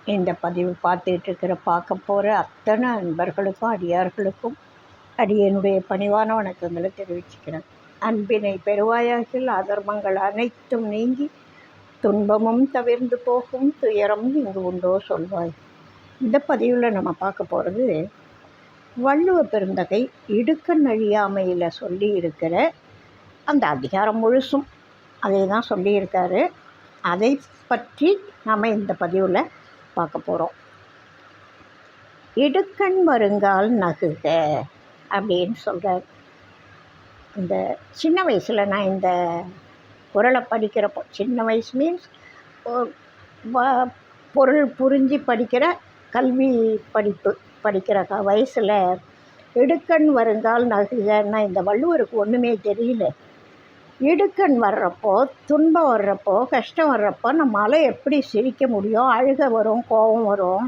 இந்த பதிவு பார்க்க போகிற அத்தனை அன்பர்களுக்கும் அடியார்களுக்கும் அடியனுடைய பணிவான வணக்கங்களை தெரிவிச்சுக்கிறேன். அன்பினை பெருவாயாகில் அதர்மங்கள் அனைத்தும் நீங்கி துன்பமும் தவிர்ந்து போகும், துயரம் இங்கு உண்டோ சொல்வாய். இந்த பதிவில் நம்ம பார்க்க போகிறது வள்ளுவ பெருந்தகை இடுக்கண் அழியாமையில் சொல்லி இருக்கிற அந்த அதிகாரம் முழுசும் அதை தான் சொல்லியிருக்காரு. அதை பற்றி நம்ம இந்த பதிவில் பார்க்க போகிறோம். இடுக்கண் வருங்கால் நகுக அப்படின்னு சொல்கிறார். இந்த சின்ன வயசில் நான் இந்த குறளை படிக்கிறப்போ, சின்ன வயசு மீன்ஸ் பொருள் புரிஞ்சு படிக்கிற கல்வி படிக்கிற வயசில் இடுக்கண் வருங்கால் நகுகன்னா இந்த வள்ளுவருக்கு ஒன்றுமே தெரியல. இடுக்கண் வர்றப்போ, துன்பம் வர்றப்போ, கஷ்டம் வர்றப்போ நம்மளால் எப்படி சிரிக்க முடியும்? அழுக வரும், கோபம் வரும்.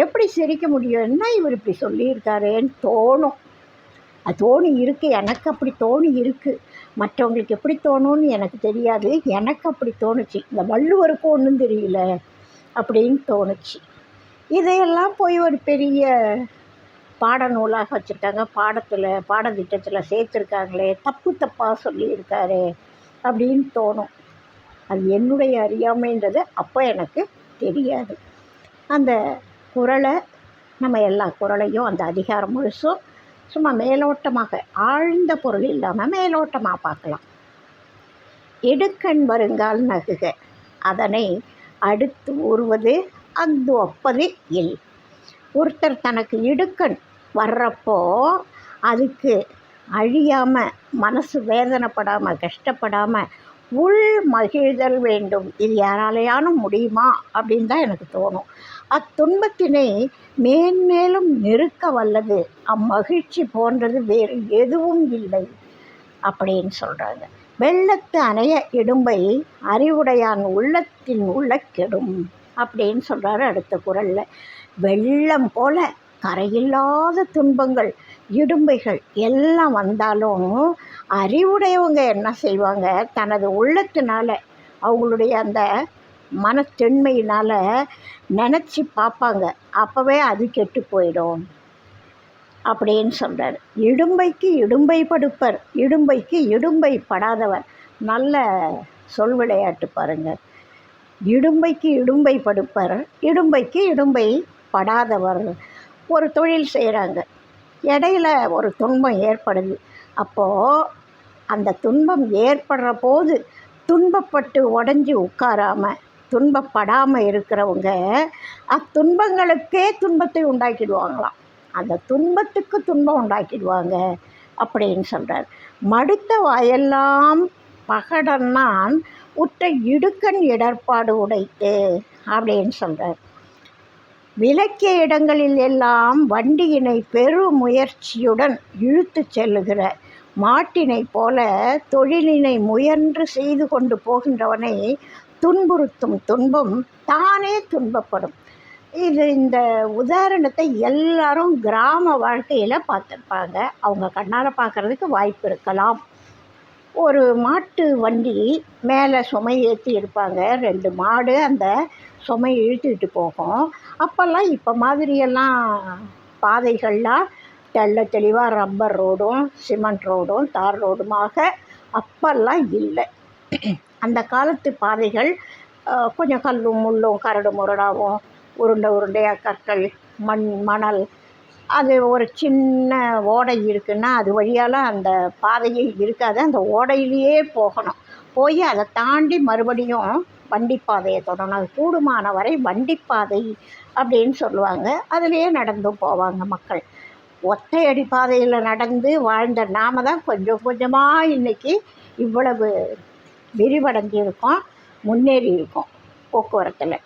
எப்படி சிரிக்க முடியும்? என்ன இவர் இப்படி சொல்லியிருக்காரேன்னு தோணும். அது தோணி இருக்குது, எனக்கு அப்படி தோணி இருக்குது. மற்றவங்களுக்கு எப்படி தோணும்னு எனக்கு தெரியாது, எனக்கு அப்படி தோணுச்சு. இந்த வள்ளுவருக்கு ஒன்றும் தெரியல அப்படின்னு தோணுச்சு. இதையெல்லாம் போய் ஒரு பெரிய பாடநூலாக வச்சுருக்காங்க, பாடத்திட்டத்தில் சேர்த்துருக்காங்களே, தப்பாக சொல்லியிருக்காரு அப்படின்னு தோணும். அது என்னுடைய அறியாமைன்றது அப்போ எனக்கு தெரியாது. அந்த குறளை நம்ம எல்லா குறளையும் அந்த அதிகாரம் முழுசும் சும்மா மேலோட்டமாக, ஆழ்ந்த பொருள் இல்லாமல் மேலோட்டமாக பார்க்கலாம். இடுக்கண் வருங்கால் நகுக, அதனை அடுத்து ஊறுவது அஃது ஒப்பது இல். ஒருத்தர் தனக்கு இடுக்கண் வர்றப்போ அதுக்கு அழியாமல், மனசு வேதனைப்படாமல், கஷ்டப்படாமல் உள் மகிழ்தல் வேண்டும். இது யாராலையானும் முடியுமா அப்படின்னு தான் எனக்கு தோணும். அத்துன்பத்தினை மேன்மேலும் நெருக்க வல்லது அம்மகிழ்ச்சி போன்றது வேறு எதுவும் இல்லை அப்படின்னு சொல்கிறாங்க. வெள்ளத்து அணைய இடும்பை அறிவுடையான் உள்ளத்தின் உள்ள கெடும் அப்படின்னு சொல்கிறாரு அடுத்த குறளில். வெள்ளம் போல கரையில்லாத துன்பங்கள், இடும்பைகள் எல்லாம் வந்தாலும் அறிவுடையவங்க என்ன செய்வாங்க? தனது உள்ளத்தினால, அவங்களுடைய அந்த மனத்தெண்மையினால் நினச்சி பார்ப்பாங்க. அப்போவே அது கெட்டு போயிடும் அப்படின்னு சொல்கிறார். இடும்பைக்கு இடும்பை படுப்பர், இடும்பைக்கு இடும்பை படாதவர். நல்ல சொல் விளையாட்டு பாருங்கள். இடும்பைக்கு இடும்பை படுப்பர், இடும்பைக்கு இடும்பை படாதவர். ஒரு தொழில் செய்கிறாங்க, இடையில ஒரு துன்பம் ஏற்படுது. அப்போது அந்த துன்பம் ஏற்படுற போது துன்பப்பட்டு உடஞ்சி உட்காராமல், துன்பப்படாமல் இருக்கிறவங்க அத்துன்பங்களுக்கே துன்பத்தை உண்டாக்கிடுவாங்களாம். அந்த துன்பத்துக்கு துன்பம் உண்டாக்கிடுவாங்க அப்படின்னு சொல்கிறார். மடுத்த வாயெல்லாம் பகடன்னான் உற்ற இடுக்கண் இடர்பாடு உடைத்து அப்படின்னு சொல்கிறார். விலக்கிய இடங்களில் எல்லாம் வண்டியினை பெரு முயற்சியுடன் இழுத்து செல்லுகிற மாட்டினை போல தொழிலினை முயன்று செய்து கொண்டு போகின்றவனை துன்புறுத்தும் துன்பம் தானே துன்பப்படும். இந்த உதாரணத்தை எல்லாரும் கிராம வாழ்க்கையில் பார்த்துருப்பாங்க. அவங்க கண்ணால் பார்க்குறதுக்கு வாய்ப்பு இருக்கலாம். ஒரு மாட்டு வண்டி மேலே சுமை ஏற்றி இருப்பாங்க, 2 மாடு அந்த சுமை இழுத்துக்கிட்டு போகும். அப்போல்லாம் இப்போ மாதிரியெல்லாம் பாதைகள்லாம் தெளிவாக ரப்பர் ரோடும் சிமெண்ட் ரோடும் தார் ரோடுமாக அப்போல்லாம் இல்லை. அந்த காலத்து பாதைகள் கொஞ்சம் கல்லும் முள்ளும் கரடு முரடாகவும், உருண்டையாக கற்கள், மணல், அது ஒரு சின்ன ஓடை இருக்குன்னா அது வழியால் அந்த பாதையே இருக்காது. அந்த ஓடையிலேயே போகணும். போய் அதை தாண்டி மறுபடியும் வண்டிப்பாதையை தொடணும். அது கூடுமான வரை வண்டிப்பாதை அப்படின்னு சொல்லுவாங்க. அதிலேயே நடந்து போவாங்க மக்கள். ஒத்தையடி பாதையில் நடந்து வாழ்ந்த நாம தான் கொஞ்சம் கொஞ்சமாக இன்றைக்கி இவ்வளவு விரிவடைஞ்சு இருக்கோம், முன்னேறி இருக்கோம் போக்குவரத்தில்.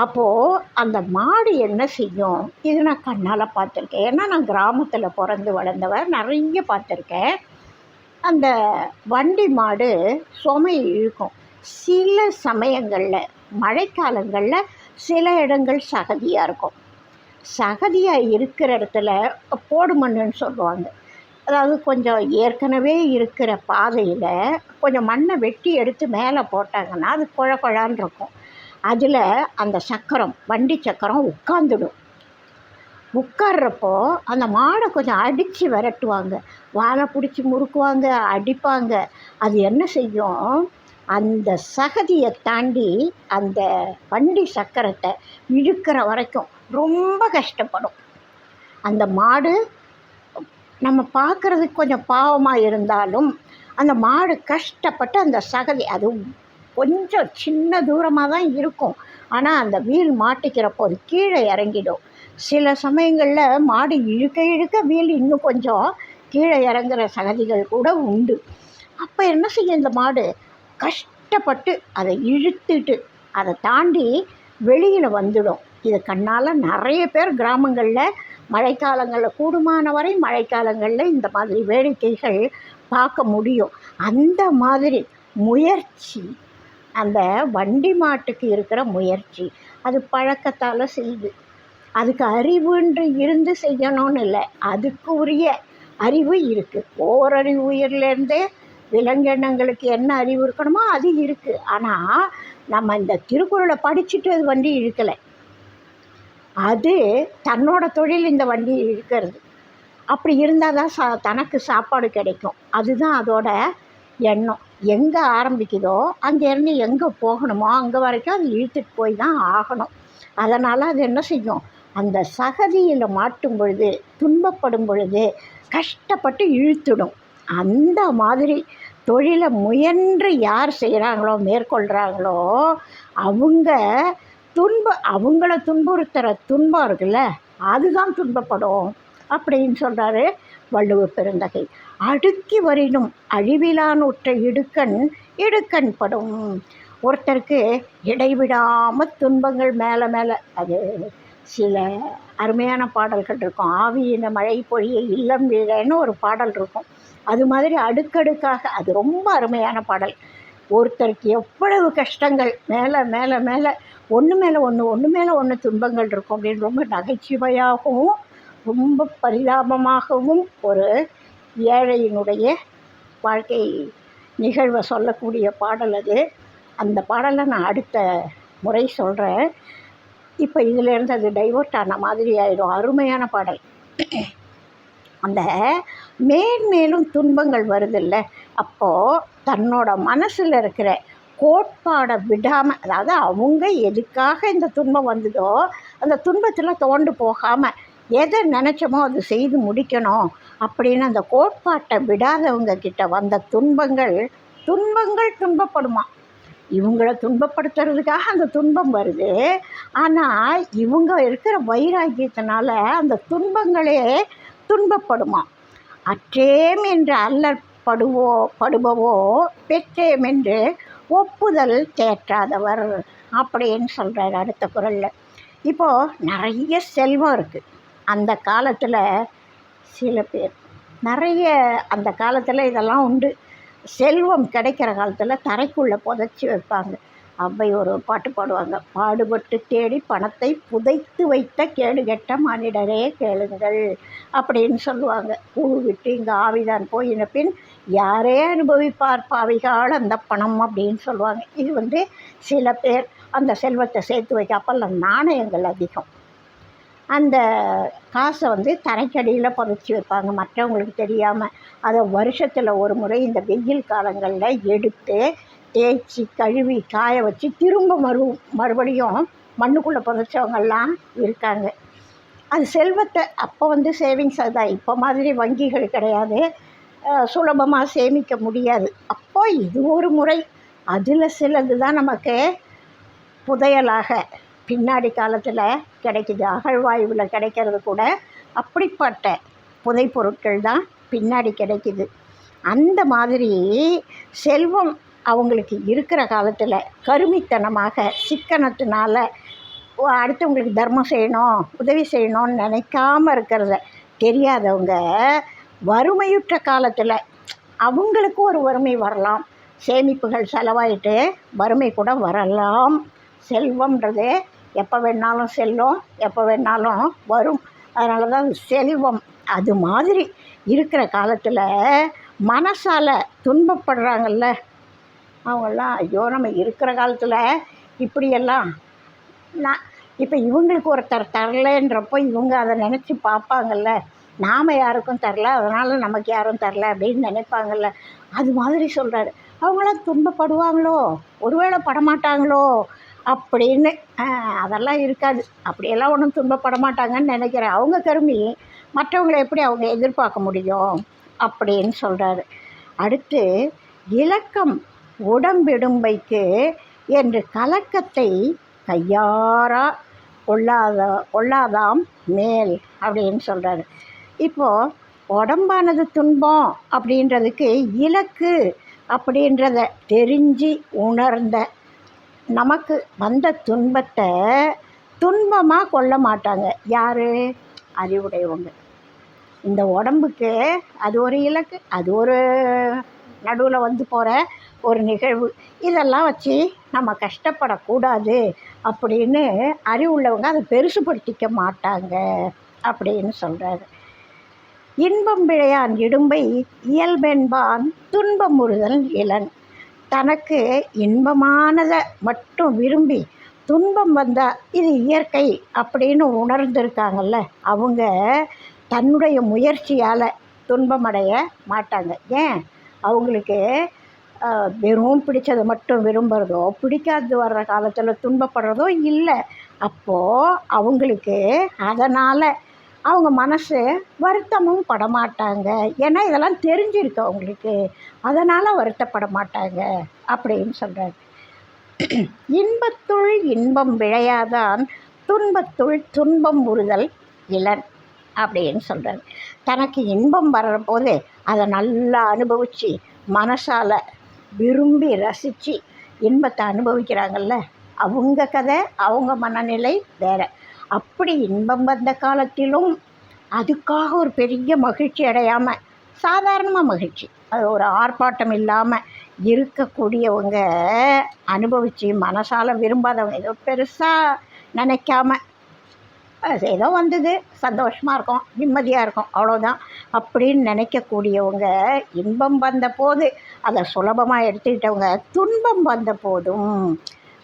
அப்போது அந்த மாடு என்ன செய்யும்? இது நான் கண்ணால் பார்த்துருக்கேன். ஏன்னா நான் கிராமத்தில் பிறந்து வளர்ந்தவர், நிறைய பார்த்துருக்கேன். அந்த வண்டி மாடு சுமை இழுக்கும். சில சமயங்களில், மழைக்காலங்களில் சில இடங்கள் சகதியாக இருக்கும். சகதியாக இருக்கிற இடத்துல போடு மண்ணுன்னு சொல்லுவாங்க. அதாவது கொஞ்சம் ஏற்கனவே இருக்கிற பாதையில் கொஞ்சம் மண்ணை வெட்டி எடுத்து மேலே போட்டாங்கன்னா அது குழ குழான்னு இருக்கும். அதில் அந்த சக்கரம், வண்டி சக்கரம் உட்காந்துடும். உட்கார்றப்போ அந்த மாடை கொஞ்சம் அடித்து விரட்டுவாங்க, வாலை பிடிச்சி முறுக்குவாங்க, அடிப்பாங்க. அது என்ன செய்யும், அந்த சகதியை தாண்டி அந்த வண்டி சக்கரத்தை இழுக்கிற வரைக்கும் ரொம்ப கஷ்டப்படும். அந்த மாடு நம்ம பார்க்குறதுக்கு கொஞ்சம் பாவமாக இருந்தாலும் அந்த மாடு கஷ்டப்பட்டு அந்த சகதி, அது கொஞ்சம் சின்ன தூரமாக தான் இருக்கும், ஆனால் அந்த வீல் மாட்டிக்கிறப்போ அது கீழே இறங்கிடும். சில சமயங்களில் மாடு இழுக்க இழுக்க வீல் இன்னும் கொஞ்சம் கீழே இறங்குற சகதிகள் கூட உண்டு. அப்போ என்ன செய்யும், இந்த மாடு கஷ்டப்பட்டு அதை இழுத்துட்டு அதை தாண்டி வெளியில் வந்துடும். இது கண்ணால் நிறைய பேர் கிராமங்களில் மழைக்காலங்களில், கூடுமான வரை மழைக்காலங்களில் இந்த மாதிரி வேடிக்கைகள் பார்க்க முடியும். அந்த மாதிரி முயற்சி, அந்த வண்டி மாட்டுக்கு இருக்கிற முயற்சி, அது பழக்கத்தால் செய்யுது. அதுக்கு அறிவுன்று இருந்து செய்யணும்னு இல்லை, அதுக்கு உரிய அறிவு இருக்குது. ஓரறிவு உயிர்லேருந்தே விலங்கினங்களுக்கு என்ன அறிவு இருக்கணுமோ அது இருக்குது. ஆனால் நம்ம இந்த திருக்குறளை படிச்சுட்டு அது வண்டி இழுக்கலை. அது தன்னோட தொழில் இந்த வண்டி இழுக்கிறது. அப்படி இருந்தால் தான் தனக்கு சாப்பாடு கிடைக்கும். அதுதான் அதோட எண்ணம். எங்கே ஆரம்பிக்குதோ அங்கேருந்து எங்கே போகணுமோ அங்கே வரைக்கும் அது இழுத்துட்டு போய் தான் ஆகணும். அதனால் அது என்ன செய்யும், அந்த சகதியில் மாட்டும் பொழுது, துன்பப்படும் பொழுது கஷ்டப்பட்டு இழுத்துடும். அந்த மாதிரி தொழிலை முயன்று யார் செய்கிறாங்களோ, மேற்கொள்கிறாங்களோ, அவங்கள துன்புறுத்துகிற துன்பம் இருக்குல்ல, அதுதான் துன்பப்படும் அப்படின்னு சொல்கிறாரு வள்ளுவ பெருந்தகை. அடுக்கி வரினும் அழிவிலானூற்ற இடுக்கண் படும். ஒருத்தருக்கு இடைவிடாமல் துன்பங்கள் மேலே மேலே, அது சில அருமையான பாடல்கள் இருக்கும். ஆவியின மழை பொழிய இல்லம் வீழன்னு ஒரு பாடல் இருக்கும். அது மாதிரி அடுக்கடுக்காக, அது ரொம்ப அருமையான பாடல். ஒருத்தருக்கு எவ்வளவு கஷ்டங்கள் மேலே மேலே மேலே, ஒன்று மேலே ஒன்று துன்பங்கள் இருக்கும் அப்படின்னு ரொம்ப நகைச்சுவையாகவும் ரொம்ப பரிதாபமாகவும் ஒரு ஏழையினுடைய வாழ்க்கை நிகழ்வை சொல்லக்கூடிய பாடல் அது. அந்த பாடலை நான் அடுத்த முறை சொல்கிறேன். இப்போ இதிலேருந்து அது டைவர்ட் ஆன மாதிரி ஆயிடும். அருமையான பாடல். அந்த மேன்மேலும் துன்பங்கள் வருதில்ல, அப்போது தன்னோட மனசில் இருக்கிற கோட்பாடை விடாமல், அதாவது அவங்க எதுக்காக இந்த துன்பம் வந்ததோ அந்த துன்பத்தில் தோண்டு போகாமல் எதை நினச்சோமோ அது செய்து முடிக்கணும் அப்படின்னு அந்த கோட்பாட்டை விடாதவங்க கிட்ட வந்த துன்பங்கள் துன்பப்படுமா. இவங்கள துன்பப்படுத்துறதுக்காக அந்த துன்பம் வருது. ஆனால் இவங்க இருக்கிற வைராக்கியத்தினால அந்த துன்பங்களே துன்பப்படுமா. அற்றேம் என்று படுபவோ பெற்றேம் என்று ஒப்புதல் தேற்றாதவர் அப்படின்னு சொல்கிறார் அடுத்த குறளில். இப்போது நிறைய செல்வம் இருக்குது. அந்த காலத்தில் சில பேர் நிறைய, அந்த காலத்தில் இதெல்லாம் உண்டு. செல்வம் கிடைக்கிற காலத்தில் தரைக்குள்ளே புதைச்சி வைப்பாங்க. அவை ஒரு பாட்டு பாடுவாங்க, பாடுபட்டு தேடி பணத்தை புதைத்து வைத்த கேடுகெட்ட மானிடரே கேளுங்கள் அப்படின்னு சொல்லுவாங்க. கூழ் விட்டு இங்கே ஆவிதான் போயின பின் யாரே அனுபவிப்பார் பாவிகால் அந்த பணம் அப்படின்னு சொல்லுவாங்க. இது சில பேர் அந்த செல்வத்தை சேர்த்து வைக்க. அப்போல்லாம் நாணயங்கள் அதிகம். அந்த காசை தரைக்கடியில் புதைச்சி வைப்பாங்க மற்றவங்களுக்கு தெரியாமல். அதை வருஷத்தில் ஒரு முறை இந்த வெயில் காலங்களில் எடுத்து தேய்ச்சி கழுவி காய வச்சு திரும்ப மறுபடியும் மண்ணுக்குள்ளே புதைச்சவங்கெல்லாம் இருக்காங்க. அது செல்வத்தை அப்போ சேவிங்ஸ் அதுதான். இப்போ மாதிரி வங்கிகள் கிடையாது, சுலபமாக சேமிக்க முடியாது. அப்போ இது ஒரு முறை. அதில் சிலது தான் நமக்கு புதையலாக பின்னாடி காலத்தில் கிடைக்கிது. அகழ்வாயுவில் கிடைக்கிறது கூட அப்படிப்பட்ட புதை பொருட்கள் தான் பின்னாடி கிடைக்கிது. அந்த மாதிரி செல்வம் அவங்களுக்கு இருக்கிற காலத்தில் கருமித்தனமாக சிக்கனத்தினால அடுத்தவங்களுக்கு தர்மம் செய்யணும், உதவி செய்யணும்னு நினைக்காமல் இருக்கிறத தெரியாதவங்க வறுமையுற்ற காலத்தில் அவங்களுக்கு ஒரு வறுமை வரலாம். சேமிப்புகள் செலவாயிட்டு வறுமை கூட வரலாம். செல்வம்ன்றதே எப்போ வேணாலும் செல்லும், எப்போ வேணாலும் வரும். அதனால தான் செல்வம். அது மாதிரி இருக்கிற காலத்தில் மனசால் துன்பப்படுறாங்கல்ல அவங்களாம், ஐயோ நம்ம இருக்கிற காலத்தில் இப்படியெல்லாம் நான் இப்போ இவங்களுக்கு ஒருத்தர் தரலைன்றப்போ இவங்க அதை நினச்சி பார்ப்பாங்கல்ல, நாம் யாருக்கும் தரல அதனால் நமக்கு யாரும் தரல அப்படின்னு நினைப்பாங்கல்ல. அது மாதிரி சொல்கிறாரு. அவங்களாம் துன்பப்படுவாங்களோ, ஒருவேளை படமாட்டாங்களோ அப்படின்னு. அதெல்லாம் இருக்காது, அப்படியெல்லாம் ஒன்றும் துன்பப்பட மாட்டாங்கன்னு நினைக்கிறேன். அவங்க கருமி, மற்றவங்களை எப்படி அவங்க எதிர்பார்க்க முடியும் அப்படின்னு சொல்கிறாரு. அடுத்து, இலக்கம் உடம்பிடும்பைக்கு என்று கலக்கத்தை கையாரா கொள்ளாதாம் மேல் அப்படின்னு சொல்கிறாரு. இப்போது உடம்பானது துன்பம் அப்படின்றதுக்கு இலக்கு அப்படின்றத தெரிஞ்சு உணர்ந்த நமக்கு வந்த துன்பத்தை துன்பமாக கொள்ள மாட்டாங்க. யார்? அறிவுடையவங்க. இந்த உடம்புக்கு அது ஒரு இலக்கு, அது ஒரு நடுவில் வந்து போகிற ஒரு நிகழ்வு. இதெல்லாம் வச்சு நம்ம கஷ்டப்படக்கூடாது அப்படின்னு அறிவுள்ளவங்க அதை பெருசுப்படுத்திக்க மாட்டாங்க அப்படின்னு சொல்கிறாரு. இன்பம் விழையான் இடும்பை இயல்பென்பான் துன்பம் முறுதல் இளன். தனக்கு இன்பமானதை மட்டும் விரும்பி துன்பம் வந்தால் இது இயற்கை அப்படின்னு உணர்ந்திருக்காங்கல்ல, அவங்க தன்னுடைய முயற்சியால் துன்பமடைய மாட்டாங்க. ஏன்? அவங்களுக்கு வெறும் பிடிச்சதை மட்டும் விரும்புகிறதோ, பிடிக்காது வர்ற காலத்தில் துன்பப்படுறதோ இல்லை. அப்போது அவங்களுக்கு அதனால் அவங்க மனசு வருத்தமும் படமாட்டாங்க. ஏன்னா இதெல்லாம் தெரிஞ்சிருக்கு அவங்களுக்கு, அதனால் வருத்தப்பட மாட்டாங்க அப்படின்னு சொல்கிறார். இன்பத்துள் இன்பம் விழையாதான் துன்பத்துள் துன்பம் உறுதல் இளன் அப்படின்னு சொல்கிறார். தனக்கு இன்பம் வர்ற போது அதை நல்லா அனுபவித்து மனசால் விரும்பி ரசித்து இன்பத்தை அனுபவிக்கிறாங்கல்ல, அவங்க கதை, அவங்க மனநிலை வேறு. அப்படி இன்பம் வந்த காலத்திலும் அதுக்காக ஒரு பெரிய மகிழ்ச்சி அடையாமல் சாதாரணமாக மகிழ்ச்சி, அது ஒரு ஆர்ப்பாட்டம் இல்லாமல் இருக்கக்கூடியவங்க அனுபவித்து மனசால் விரும்பாதவங்க, ஏதோ பெருசாக நினைக்காம ஏதோ வந்தது சந்தோஷமாக இருக்கும், நிம்மதியாக இருக்கும், அவ்வளோதான் அப்படின்னு நினைக்கக்கூடியவங்க இன்பம் வந்த போது அதை சுலபமாக எடுத்துக்கிட்டவங்க துன்பம் வந்த போதும்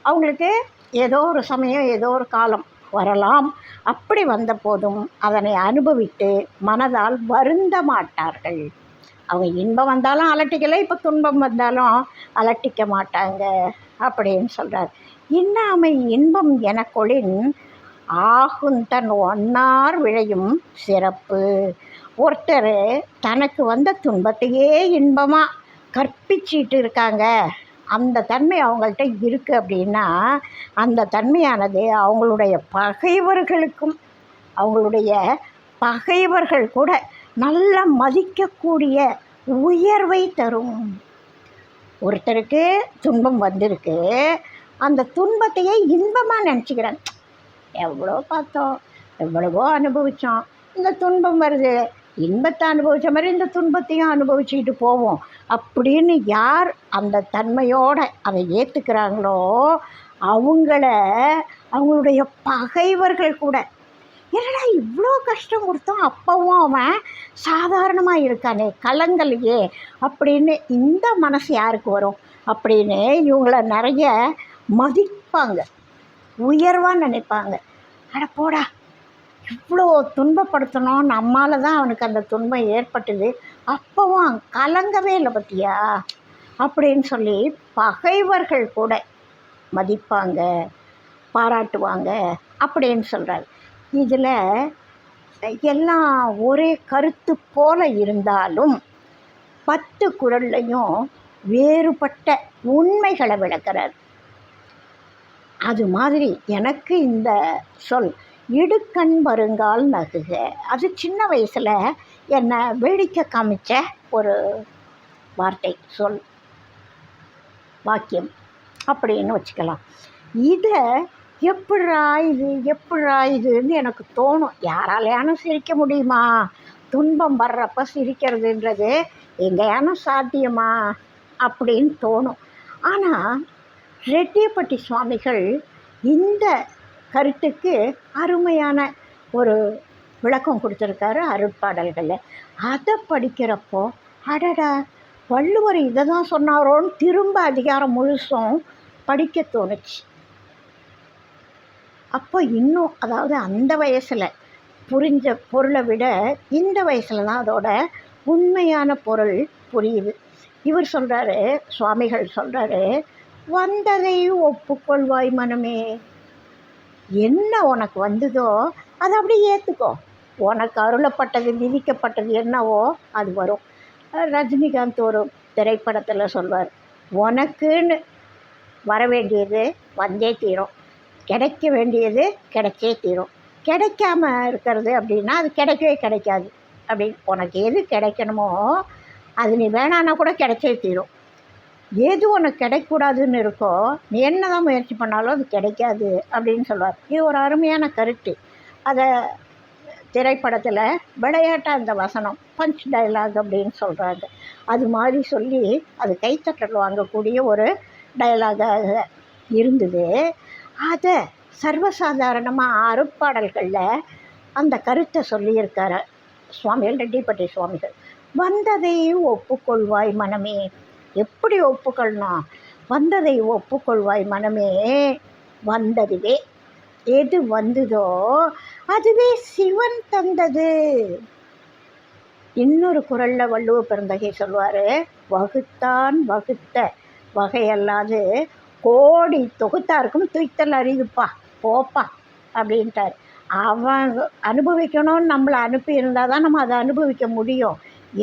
அவங்களுக்கு ஏதோ ஒரு சமயம் ஏதோ ஒரு காலம் வரலாம், அப்படி வந்த போதும் அதனை அனுபவித்து மனதால் வருந்த மாட்டார்கள். அவங்க இன்பம் வந்தாலும் அலட்டிக்கலை, இப்போ துன்பம் வந்தாலும் அலட்டிக்க மாட்டாங்க அப்படின்னு சொல்கிறார். இன்னாமை இன்பம் எனக்கொளின் ஆகுந்தன் ஒன்னார் விழையும் சிறப்பு. ஒருத்தர் தனக்கு வந்த துன்பத்தையே இன்பமாக கற்பிச்சிட்டு இருக்காங்க, அந்த தன்மை அவங்கள்ட்ட இருக்குது அப்படின்னா அந்த தன்மையானது அவங்களுடைய பகைவர்களுக்கும், அவங்களுடைய பகைவர்கள் கூட நல்ல மதிக்கக்கூடிய உயர்வை தரும். ஒருத்தருக்கு துன்பம் வந்திருக்கு, அந்த துன்பத்தையே இன்பமாக நினச்சிக்கிறாங்க. எவ்வளோ பார்த்தோம், எவ்வளவோ அனுபவித்தோம், இந்த துன்பம் வருது, இன்பத்தை அனுபவித்த மாதிரி இந்த துன்பத்தையும் அனுபவிச்சுக்கிட்டு போவோம் அப்படின்னு யார் அந்த தன்மையோடு அதை ஏற்றுக்கிறாங்களோ அவங்கள அவங்களுடைய பகைவர்கள் கூட, என்னடா இவ்வளோ கஷ்டம் கொடுத்தோம் அப்பவும் அவன் சாதாரணமாக இருக்கானே, கலங்கலையே அப்படின்னு இந்த மனசு யாருக்கு வரும் அப்படின்னு இவங்கள நிறைய மதிப்பாங்க, உயர்வாக நினைப்பாங்க. அட போடா, இவ்வளோ துன்பப்படுத்தணும், நம்மால் தான் அவனுக்கு அந்த துன்பம் ஏற்பட்டது, அப்போவும் கலங்கவே இல்லை பற்றியா அப்படின்னு சொல்லி பகைவர்கள் கூட மதிப்பாங்க, பாராட்டுவாங்க அப்படின்னு சொல்கிறார். இதில் எல்லாம் ஒரே கருத்து போல இருந்தாலும் 10 குறள்லையும் வேறுபட்ட உண்மைகளை விளக்கிறார். அது மாதிரி எனக்கு இந்த சொல் இடுக்கண் வருங்கால் நகுக, அது சின்ன வயசில் என்னை வேடிக்கை காமிச்ச ஒரு வார்த்தை, சொல், வாக்கியம் அப்படின்னு வச்சுக்கலாம். இதை எப்படா இதுன்னு எனக்கு தோணும். யாராலையானும் சிரிக்க முடியுமா? துன்பம் வர்றப்ப சிரிக்கிறதுன்றது எங்கேயானும் சாத்தியமா அப்படின்னு தோணும். ஆனால் ரெட்டியப்பட்டி சுவாமிகள் இந்த கருத்துக்கு அருமையான ஒரு விளக்கம் கொடுத்துருக்காரு அருட்பாடல்களில். அதை படிக்கிறப்போ அடடா, வள்ளுவர் இதை தான் சொன்னாரோன்னு திரும்ப அதிகாரம் முழுசும் படிக்க தோணுச்சு. அப்போ இன்னும் அதாவது அந்த வயசில் புரிஞ்ச பொருளை விட இந்த வயசில் தான் அதோட உண்மையான பொருள் புரியுது. இவர் சொல்கிறாரு, சுவாமிகள் சொல்கிறாரு, வந்ததை ஒப்புக்கொள்வாய் மனமே. என்ன உனக்கு வந்ததோ அதை அப்படியே ஏற்றுக்கோ. உனக்கு அருளப்பட்டது விதிக்கப்பட்டது என்னவோ அது வரும். ரஜினிகாந்த் ஒரு திரைப்படத்தில் சொல்வார், உனக்குன்னு வர வேண்டியது வந்தே தீரும், கிடைக்க வேண்டியது கிடைச்சே தீரும். கிடைக்காம இருக்கிறது அப்படின்னா அது கிடைக்கவே கிடைக்காது அப்படின்னு. உனக்கு எது கிடைக்கணுமோ அது நீ வேணான்னா கூட கிடைச்சே தீரும். எது உனக்கு கிடைக்கூடாதுன்னு இருக்கோ நீ என்ன தான் முயற்சி பண்ணாலும் அது கிடைக்காது அப்படின்னு சொல்லுவார். இது ஒரு அருமையான கருத்து. அதை திரைப்படத்தில் விளையாட்டாக அந்த வசனம் பஞ்ச் டைலாக் அப்படின்னு சொல்கிறாங்க. அது மாதிரி சொல்லி அது கைத்தட்டல் வாங்கக்கூடிய ஒரு டைலாகாக இருந்தது. அதை சர்வசாதாரணமாக அருட்பாடல்களில் அந்த கருத்தை சொல்லியிருக்கார் சுவாமிகள், ரெட்டிப்பட்டி சுவாமிகள். வந்ததை ஒப்புக்கொள்வாய் மனமே. எப்படி ஒப்புக்கொள்ளணும்? வந்ததை ஒப்புக்கொள்வாய் மனமே. வந்ததுவே எது வந்ததோ அதுவே சிவன் தந்தது. இன்னொரு குறளில் வள்ளுவ பெருந்தகை சொல்வார், வகுத்தான் வகுத்த வகையல்லாது கோடி தொகுத்தாருக்கும் துய்த்தல் அறிதுப்பா போப்பா அப்படின்ட்டார். அவன் அனுபவிக்கணும்னு நம்மளை அனுப்பி இருந்தால் தான் நம்ம அதை அனுபவிக்க முடியும்.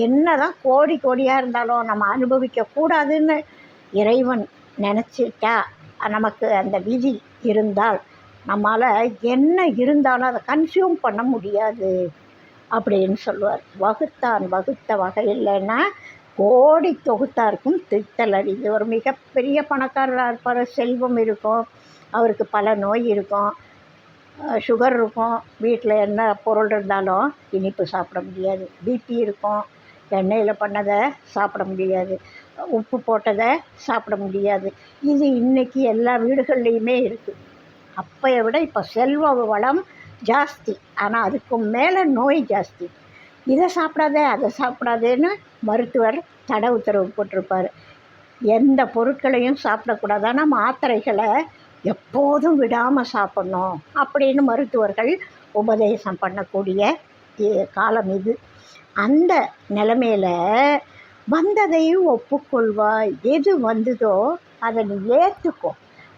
என்ன தான் கோடி கோடியாக இருந்தாலும் நம்ம அனுபவிக்கக்கூடாதுன்னு இறைவன் நினச்சிட்டா, நமக்கு அந்த விதி இருந்தால் நம்மளால் என்ன இருந்தாலும் அதை கன்சியூம் பண்ண முடியாது அப்படின்னு சொல்லுவார். வகுத்தான் வகுத்த வகை இல்லைன்னா கோடி தொகுத்தாருக்கும் திட்டல் அடிது. ஒரு மிகப்பெரிய பணக்காரராக இருப்பார், செல்வம் இருக்கும், அவருக்கு பல நோய் இருக்கும், சுகர் இருக்கும், வீட்டில் என்ன பொருள் இருந்தாலும் இனிப்பு சாப்பிட முடியாது, பிபி இருக்கும், எண்ணெயில் பண்ணதை சாப்பிட முடியாது, உப்பு போட்டதை சாப்பிட முடியாது. இது இன்றைக்கி எல்லா வீடுகள்லேயுமே இருக்குது. அப்பையை விட இப்போ செல்வ வளம் ஜாஸ்தி, ஆனால் அதுக்கு மேலே நோய் ஜாஸ்தி. இதை சாப்பிடாத அதை சாப்பிடாதேன்னு மருத்துவர் தடை உத்தரவு போட்டிருப்பார். எந்த பொருட்களையும் சாப்பிடக்கூடாது, ஆனால் மாத்திரைகளை எப்போதும் விடாமல் சாப்பிட்ணும் அப்படின்னு மருத்துவர்கள் உபதேசம் பண்ணக்கூடிய காலம் இது. அந்த நிலைமையில் வந்ததையும் ஒப்புக்கொள்வாய். எது வந்ததோ அதை நீ ஏற்றுக்கோ.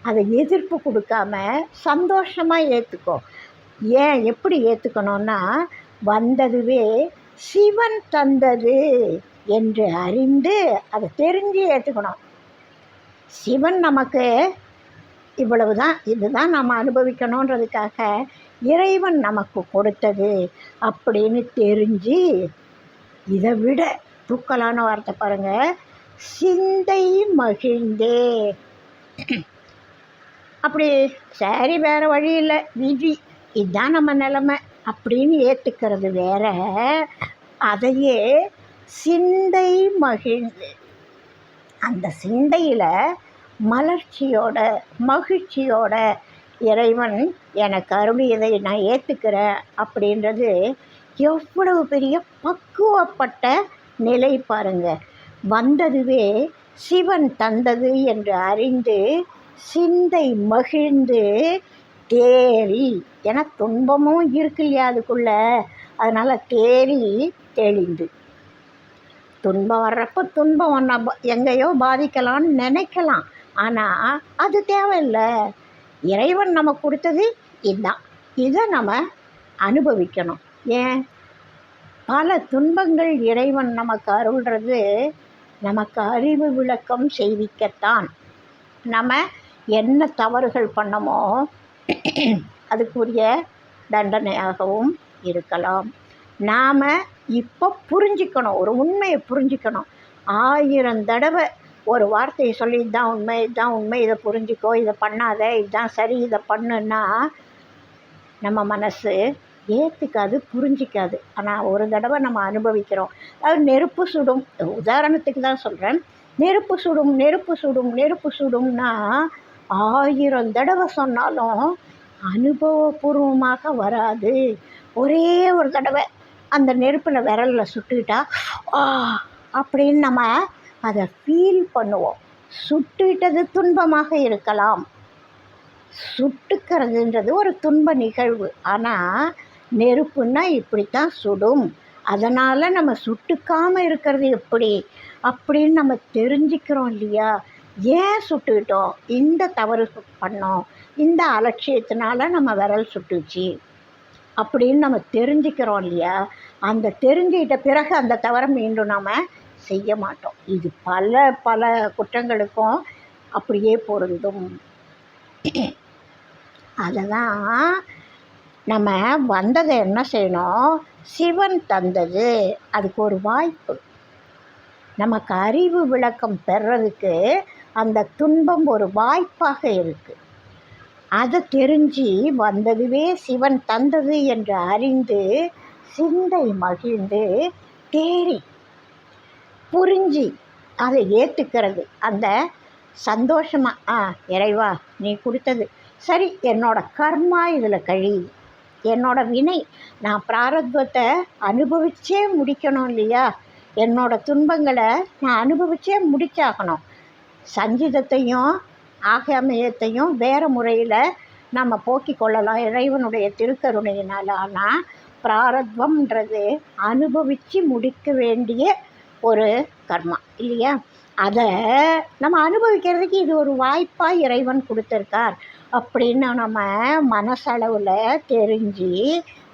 அதை எதிர்ப்பு கொடுக்காம சந்தோஷமாக ஏற்றுக்கோ. ஏன் எப்படி ஏற்றுக்கணும்னா, வந்ததுவே சிவன் தந்தது என்று அறிந்து அதை தெரிஞ்சு ஏற்றுக்கணும். சிவன் நமக்கு இவ்வளவு தான், இதுதான் நம்ம அனுபவிக்கணுன்றதுக்காக இறைவன் நமக்கு கொடுத்தது அப்படின்னு தெரிஞ்சு, இதை விட தூக்கலான வார்த்தை பாருங்கள், சிந்தை மகிழ்ந்தே. அப்படி சரி வேறு வழி இல்லை, விதி இதுதான் நம்ம நிலைமை அப்படின்னு ஏற்றுக்கிறது வேற. அதையே சிந்தை மகிழ்ந்து, அந்த சிந்தையில் மலர்ச்சியோட மகிழ்ச்சியோட இறைவன் எனக்கு அருளியதை நான் ஏற்றுக்கிறேன் அப்படின்றது எவ்வளவு பெரிய பக்குவப்பட்ட நிலை பாருங்க. வந்ததுவே சிவன் தந்தது என்று அறிந்து சிந்தை மகிழ்ந்து தேறி, ஏன்னா துன்பமும் இருக்கு இல்லையா அதுக்குள்ள, அதனால் தேறி தெளிந்து. துன்பம் வர்றப்போ துன்பம் ஒன்றா எங்கேயோ பாதிக்கலாம்னு நினைக்கலாம், ஆனால் அது தேவையில்லை. இறைவன் நமக்கு கொடுத்தது இதுதான், இதை நம்ம அனுபவிக்கணும். ஏன் பல துன்பங்கள் இறைவன் நமக்கு அருள்றது நமக்கு அறிவு விளக்கம் செய்விக்கத்தான். நம்ம என்ன தவறுகள் பண்ணமோ அதுக்குரிய தண்டனையாகவும் இருக்கலாம். நாம் இப்போ புரிஞ்சிக்கணும், ஒரு உண்மையை புரிஞ்சிக்கணும். 1000 தடவை ஒரு வார்த்தையை சொல்லி இதுதான் உண்மை, இதுதான் உண்மை, இதை புரிஞ்சிக்கோ, இதை பண்ணாத, இதுதான் சரி, இதை பண்ணுன்னா நம்ம மனசு ஏற்றுக்காது, புரிஞ்சிக்காது. ஆனால் ஒரு தடவை நம்ம அனுபவிக்கிறோம். அது நெருப்பு சுடும், உதாரணத்துக்கு தான் சொல்கிறேன். நெருப்பு சுடும் நெருப்பு சுடும் நெருப்பு சுடும்னா 1000 தடவை சொன்னாலும் அனுபவபூர்வமாக வராது. ஒரே ஒரு தடவை அந்த நெருப்பில் விரலில் சுட்டுக்கிட்டா அப்படின்னு நம்ம அதை ஃபீல் பண்ணுவோம். சுட்டுக்கிட்டது துன்பமாக இருக்கலாம், சுட்டுக்கிறதுன்றது ஒரு துன்ப நிகழ்வு. ஆனால் நெருப்புன்னா இப்படித்தான் சுடும், அதனால் நம்ம சுட்டுக்காமல் இருக்கிறது எப்படி அப்படின்னு நம்ம தெரிஞ்சுக்கிறோம் இல்லையா? ஏன் சுட்டுக்கிட்டோம், இந்த தவறு பண்ணோம், இந்த அலட்சியத்தினால நம்ம விரல் சுட்டுச்சு அப்படின்னு நம்ம தெரிஞ்சுக்கிறோம் இல்லையா? அந்த தெரிஞ்சுக்கிட்ட பிறகு அந்த தவறை மீண்டும் நாம் செய்ய மாட்டோம். இது பல பல குற்றங்களுக்கும் அப்படியே பொருந்தும். அதை தான் நம்ம வந்ததை என்ன செய்யணும், சிவன் தந்தது, அதுக்கு ஒரு வாய்ப்பு. நமக்கு அறிவு விளக்கம் பெறதுக்கு அந்த துன்பம் ஒரு வாய்ப்பாக இருக்குது. அதை தெரிஞ்சு வந்ததுவே சிவன் தந்தது என்று அறிந்து சிந்தை மகிழ்ந்து தேறி புரிஞ்சு அதை ஏற்றுக்கிறது, அந்த சந்தோஷமாக இறைவா நீ கொடுத்தது சரி, என்னோட கர்மா இதில் கழியுது, என்னோட வினை, நான் பிராரப்தத்தை அனுபவிச்சே முடிக்கணும் இல்லையா? என்னோட துன்பங்களை நான் அனுபவிச்சே முடிச்சாகணும். சஞ்சிதத்தையும் ஆகாமியத்தையும் வேறு முறையில் நம்ம போக்கிக் கொள்ளலாம் இறைவனுடைய திருக்கருணையினால். ஆனால் பிராரப்தம்ன்றது அனுபவித்து முடிக்க வேண்டிய ஒரு கர்மா இல்லையா? அதை நம்ம அனுபவிக்கிறதுக்கு இது ஒரு வாய்ப்பாக இறைவன் கொடுத்துருக்கார் அப்படின்னு நம்ம மனசளவில் தெரிஞ்சு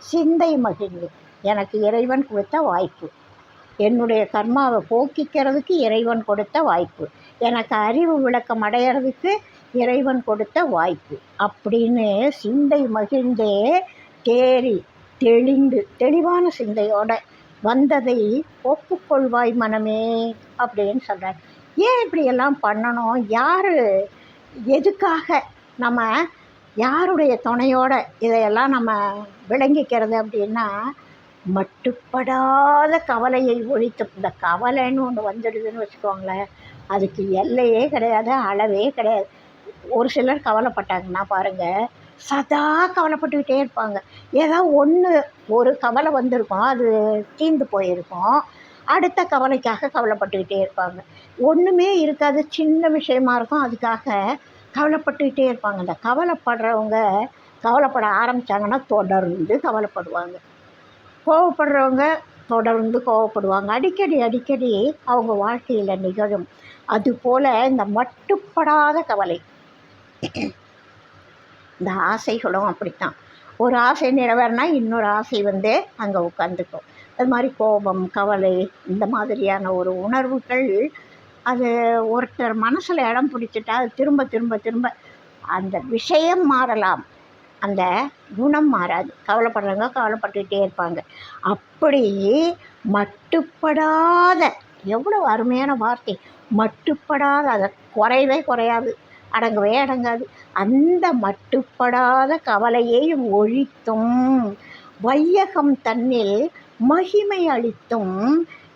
சிந்தை மகிழ்ந்து, எனக்கு இறைவன் கொடுத்த வாய்ப்பு, என்னுடைய கர்மாவை போக்கிக்கிறதுக்கு இறைவன் கொடுத்த வாய்ப்பு, எனக்கு அறிவு விளக்கம் அடையிறதுக்கு இறைவன் கொடுத்த வாய்ப்பு அப்படின்னு சிந்தை மகிழ்ந்தே தேறி தெளிந்து தெளிவான சிந்தையோட வந்ததை ஒப்புக்கொள்வாய் மனமே அப்படின்னு சொல்கிறார். ஏன் இப்படியெல்லாம் பண்ணணும், யார் எதுக்காக, நம்ம யாருடைய துணையோட இதையெல்லாம் நம்ம விளங்கிக்கிறது அப்படின்னா, மட்டுப்படாத கவலையை ஒழித்து, இந்த கவலைன்னு ஒன்று வந்துடுதுன்னு வச்சுக்கோங்களேன், அதுக்கு எல்லையே கிடையாது, அளவே கிடையாது. ஒரு சிலர் கவலைப்பட்டாங்கன்னா பாருங்கள், சதா கவலைப்பட்டுக்கிட்டே இருப்பாங்க. ஏதாவது ஒரு கவலை வந்திருக்கும், அது தீர்ந்து போயிருக்கும், அடுத்த கவலைக்காக கவலைப்பட்டுக்கிட்டே இருப்பாங்க. ஒன்றுமே இருக்காது, சின்ன விஷயமா இருக்கும், அதுக்காக கவலைப்பட்டுக்கிட்டே இருப்பாங்க. இந்த கவலைப்படுறவங்க கவலைப்பட ஆரம்பித்தாங்கன்னா தொடர்ந்து கவலைப்படுவாங்க, கோவப்படுறவங்க தொடர்ந்து கோவப்படுவாங்க. அடிக்கடி அவங்க வாழ்க்கையில் நிகழும். அதுபோல் இந்த மட்டுப்படாத கவலை, இந்த ஆசைகளும் அப்படித்தான். ஒரு ஆசை நிறைவேறினா இன்னொரு ஆசை வந்து அங்கே உட்காந்துக்கும். அது மாதிரி கோபம், கவலை, இந்த மாதிரியான ஒரு உணர்வுகள் அது ஒருத்தர் மனசில் இடம் பிடிச்சிட்டா அது திரும்ப திரும்ப திரும்ப அந்த விஷயம் மாறலாம், அந்த குணம் மாறாது. கவலைப்படுறவங்க கவலைப்பட்டுக்கிட்டே இருப்பாங்க. அப்படி மட்டுப்படாத, எவ்வளோ அருமையான வார்த்தை, மட்டுப்படாத, அதை குறையவே குறையாது, அடங்கவே அடங்காது. அந்த மட்டுப்படாத கவலையை ஒழித்தும் வையகம் தன்னில் மகிமை அளித்தும்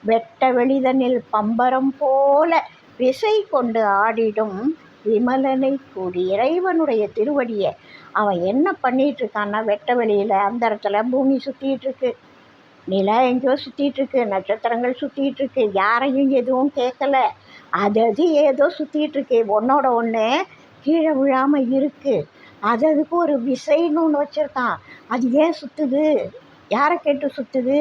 வெட்ட வெளிதனில் பம்பரம் போல விசை கொண்டு ஆடிடும் விமலனை கூடி. இறைவனுடைய திருவடியை அவன் என்ன பண்ணிகிட்ருக்கான்னா, வெட்ட வெளியில் அந்த இடத்துல பூமி சுற்றிகிட்ருக்கு, நிலா எங்கேயோ சுற்றிகிட்ருக்கு, நட்சத்திரங்கள் சுற்றிகிட்ருக்கு, யாரையும் எதுவும் கேட்கலை, அது ஏதோ சுற்றிகிட்ருக்கு, ஒன்றோட ஒன்று கீழே விழாமல் இருக்குது. அதுக்கு ஒரு விசைன்னு ஒன்று வச்சுருக்கான். அது ஏன் சுற்றுது, யாரை கேட்டு சுற்றுது,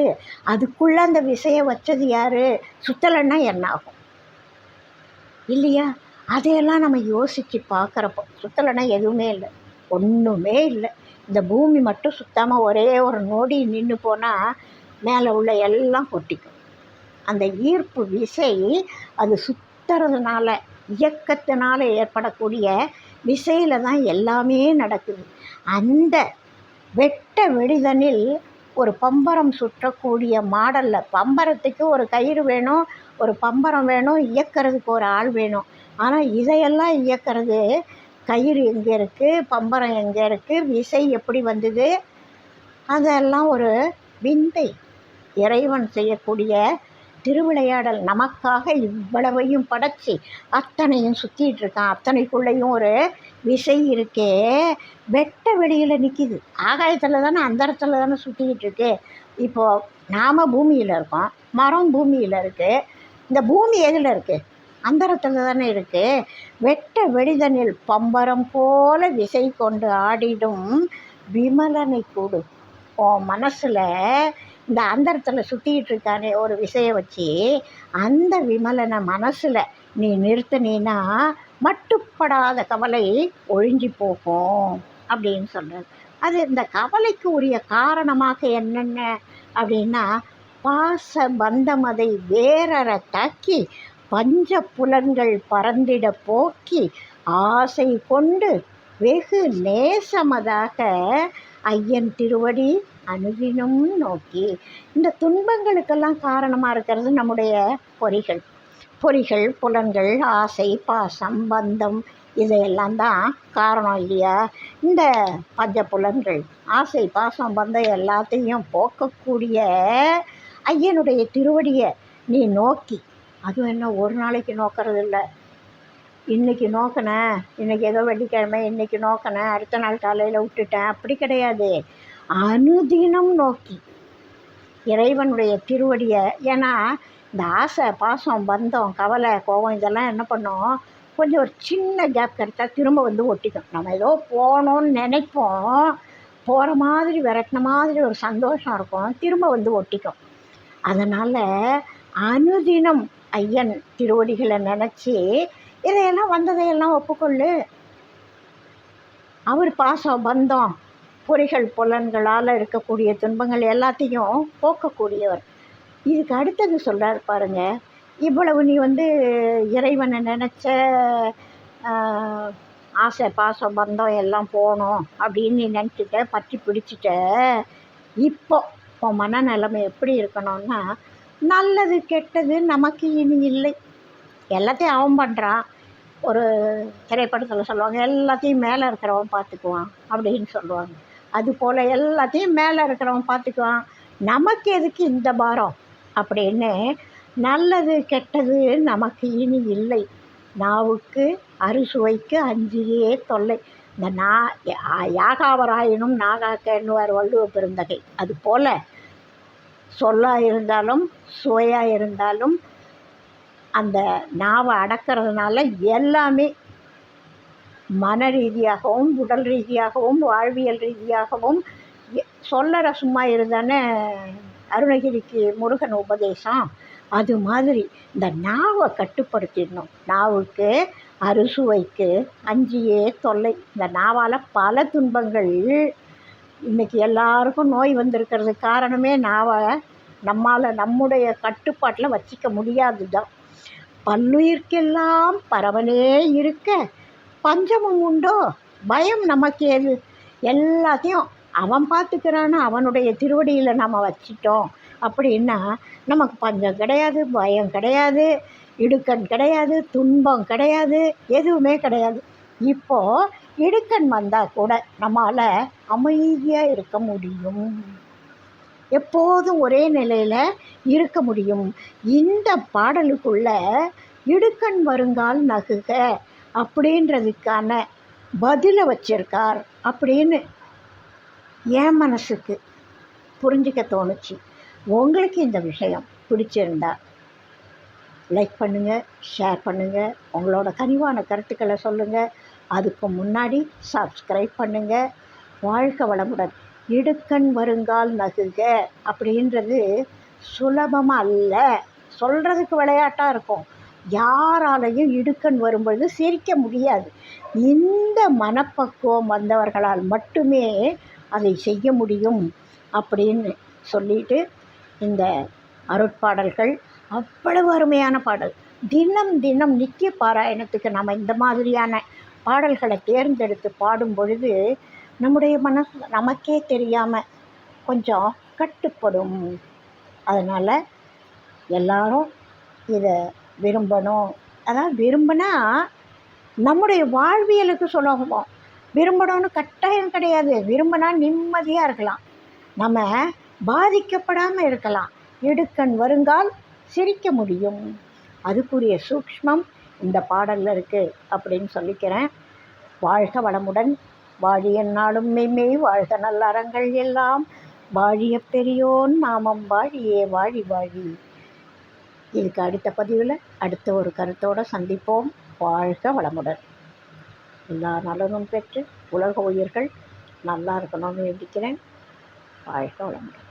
அதுக்குள்ளே அந்த விசையை வச்சது யார், சுற்றலைன்னா என்ன ஆகும் இல்லையா? அதையெல்லாம் நம்ம யோசித்து பார்க்குறப்போ சுற்றலைன்னா எதுவுமே இல்லை, ஒன்றுமே இல்லை. இந்த பூமி மட்டும் சுத்தாமல் ஒரே ஒரு நொடி நின்று போனால் மேலே உள்ள எல்லாம் கொட்டிக்கும். அந்த ஈர்ப்பு விசை அது சுற்றுறதுனால, இயக்கத்தினால ஏற்படக்கூடிய விசையில் தான் எல்லாமே நடக்குது. அந்த வெட்ட வெளிதனில் ஒரு பம்பரம் சுற்றக்கூடிய மாடலில், பம்பரத்துக்கு ஒரு கயிறு வேணும், ஒரு பம்பரம் வேணும், இயக்கிறதுக்கு ஒரு ஆள் வேணும். ஆனால் இதையெல்லாம் இயக்கிறது கயிறு எங்கே இருக்குது, பம்பரம் எங்கே இருக்குது, விசை எப்படி வந்தது, அதெல்லாம் ஒரு விந்தை. இறைவன் செய்யக்கூடிய திருவிளையாடல். நமக்காக இவ்வளவையும் படைச்சி அத்தனையும் சுற்றிகிட்ருக்கான், அத்தனைக்குள்ளேயும் ஒரு விசை இருக்கே, வெட்ட வெளியில் நிற்கிது. ஆகாயத்தில் தானே, அந்த இடத்துல தானே சுற்றிக்கிட்டு இருக்கு. இப்போது நாம் பூமியில் இருக்கோம், மரம் பூமியில் இருக்குது. இந்த பூமி எதில் இருக்குது, அந்தரத்தில் தானே இருக்குது. வெட்ட வெடிதனில் பம்பரம் போல விசை கொண்டு ஆடிடும் விமலனை கூடு. உன் மனசில் இந்த அந்தரத்தில் சுற்றிக்கிட்டு இருக்கானே ஒரு விசையை வச்சு, அந்த விமலனை மனசில் நீ நிறுத்தினா மட்டுப்படாத கவலை ஒழிஞ்சி போகும் அப்படின்னு சொல்கிறது. அது இந்த கவலைக்கு உரிய காரணமாக என்னென்ன அப்படின்னா, பாச பந்தம் அதை வேறற தாக்கி பஞ்ச புலன்கள் பறந்திட போக்கி ஆசை கொண்டு வெகு நேசமதாக ஐயன் திருவடி அணுகினும் நோக்கி. இந்த துன்பங்களுக்கெல்லாம் காரணமாக இருக்கிறது நம்முடைய பொறிகள் புலன்கள், ஆசை பாசம் பந்தம், இதையெல்லாம் தான் காரணம் இல்லையா? இந்த பஞ்ச புலன்கள் ஆசை பாசம் பந்தம் எல்லாத்தையும் போக்கக்கூடிய ஐயனுடைய திருவடியை நீ நோக்கி, அதுவும் என்ன ஒரு நாளைக்கு நோக்கிறது இல்லை, இன்றைக்கி நோக்கினேன், இன்றைக்கி ஏதோ வெள்ளிக்கிழமை இன்றைக்கி நோக்கினேன், அடுத்த நாள் காலையில் விட்டுட்டேன், அப்படி கிடையாது. அனுதினம் நோக்கி இறைவனுடைய திருவடியை. ஏன்னா இந்த ஆசை பாசம் பந்தம் கவலை கோபம் இதெல்லாம் என்ன பண்ணோம், கொஞ்சம் ஒரு சின்ன கேப் கிடைச்சா திரும்ப வந்து ஒட்டிக்கும். நம்ம ஏதோ போகணுன்னு நினைப்போம், போகிற மாதிரி விரட்டின மாதிரி ஒரு சந்தோஷம் இருக்கும், திரும்ப வந்து ஒட்டிக்கும். அதனால் அனுதினம் ஐயன் திருவடிகளை நினச்சி இதையெல்லாம் வந்ததையெல்லாம் ஒப்புக்கொள்ளு. அவர் பாசம் பந்தம் பொறிகள் புலன்களால் இருக்கக்கூடிய துன்பங்கள் எல்லாத்தையும் போக்கக்கூடியவர். இதுக்கு அடுத்தது சொல்கிறார் பாருங்க, இவ்வளவு நீ வந்து இறைவனை நினச்ச ஆசை பாசம் பந்தம் எல்லாம் போகணும் அப்படின்னு நீ நினச்சிட்ட, பற்றி பிடிச்சிட்ட. இப்போ உன் மனநிலைமை எப்படி இருக்கணும்னா, நல்லது கெட்டது நமக்கு இனி இல்லை, எல்லாத்தையும் அவன் பண்ணுறான். ஒரு திரைப்படத்தில் சொல்லுவாங்க, எல்லாத்தையும் மேலே இருக்கிறவன் பார்த்துக்குவான் அப்படின்னு சொல்லுவாங்க. அதுபோல் எல்லாத்தையும் மேலே இருக்கிறவன் பார்த்துக்குவான், நமக்கு எதுக்கு இந்த பாரம் அப்படின்னு. நல்லது கெட்டது நமக்கு இனி இல்லை, நாவுக்கு அறுசுவைக்கு அஞ்சியே தொல்லை. இந்த யாகாவராயினும் நாகாக்கன்னுவார் வள்ளுவ பெருந்தகை. அதுபோல் சொல்லாக இருந்தாலும் சுவையாக இருந்தாலும் அந்த நாவை அடக்கிறதுனால எல்லாமே மன ரீதியாகவும் உடல் ரீதியாகவும் வாழ்வியல் ரீதியாகவும் சொல்லற சும்மா இருந்தானே அருணகிரிக்கு முருகன் உபதேசம். அது மாதிரி இந்த நாவை கட்டுப்படுத்திடணும். நாவுக்கு அறுசுவைக்கு அஞ்சியே தொல்லை. இந்த நாவால் பல துன்பங்கள். இன்றைக்கி எல்லாருக்கும் நோய் வந்திருக்கிறது காரணமே நாவை நம்முடைய கட்டுப்பாட்டில் வச்சிக்க முடியாது தான். பல்லுயிர்க்கெல்லாம் பரவலே இருக்க பஞ்சமும் உண்டோ, பயம் நமக்கு ஏது? எல்லாத்தையும் அவன் பார்த்துக்கிறான்னு அவனுடைய திருவடியில் நம்ம வச்சிட்டோம் அப்படின்னா நமக்கு பஞ்சம் கிடையாது, பயம் கிடையாது, இடுக்கண் கிடையாது, துன்பம் கிடையாது, எதுவுமே கிடையாது. இப்போது இடுக்கண் வந்தால் கூட நம்மளால் அமைதியாக இருக்க முடியும், எப்போதும் ஒரே நிலையில் இருக்க முடியும். இந்த பாடலுக்குள்ள இடுக்கண் வருங்கால் நகுக அப்படின்றதுக்கான பதிலை வச்சிருக்கார் அப்படின்னு என் மனசுக்கு புரிஞ்சிக்க தோணுச்சு. உங்களுக்கு இந்த விஷயம் பிடிச்சிருந்தா லைக் பண்ணுங்கள், ஷேர் பண்ணுங்கள், உங்களோட கனிவான கருத்துக்களை சொல்லுங்கள். அதுக்கு முன்னாடி சப்ஸ்கிரைப் பண்ணுங்கள். வாழ்க வளமுடன். இடுக்கண் வருங்கால் நகுக அப்படின்றது சுலபமாக அல்ல, சொல்கிறதுக்கு விளையாட்டாக இருக்கும். யாராலையும் இடுக்கண் வரும்பொழுது சிரிக்க முடியாது. இந்த மனப்பக்குவம் வந்தவர்களால் மட்டுமே அதை செய்ய முடியும் அப்படின்னு சொல்லிட்டு, இந்த அருட்பாடல்கள் அவ்வளவு அருமையான பாடல். தினம் தினம் நித்திய பாராயணத்துக்கு நம்ம இந்த மாதிரியான பாடல்களை தேர்ந்தெடுத்து பாடும் பொழுது நம்முடைய மனசு நமக்கே தெரியாமல் கொஞ்சம் கட்டுப்படும். அதனால் எல்லாரும் இதை விரும்பணும். அதாவது விரும்பினா நம்முடைய வாழ்வியலுக்கு சொல்லுவோம். விரும்பணும்னு கட்டாயம் கிடையாது. விரும்பினா நிம்மதியாக இருக்கலாம், நம்ம பாதிக்கப்படாமல் இருக்கலாம். இடுக்கண் வருங்கால் சிரிக்க முடியும். அதுக்குரிய சூக்ஷ்மம் இந்த பாடலில் இருக்குது அப்படின்னு சொல்லிக்கிறேன். வாழ்க வளமுடன். வாழிய நாளும் மெய்மெய் வாழ்க நல்லறங்கள் எல்லாம் வாழிய பெரியோன் நாமம் வாழியே வாழி வாழி. இதுக்கு அடுத்த பதிவில் அடுத்த ஒரு கருத்தோடு சந்திப்போம். வாழ்க வளமுடன். எல்லா நலனும் பெற்று உலக உயிர்கள் நல்லா இருக்கணும்னு வேண்டிக்கிறேன். வாழ்க வளமுடன்.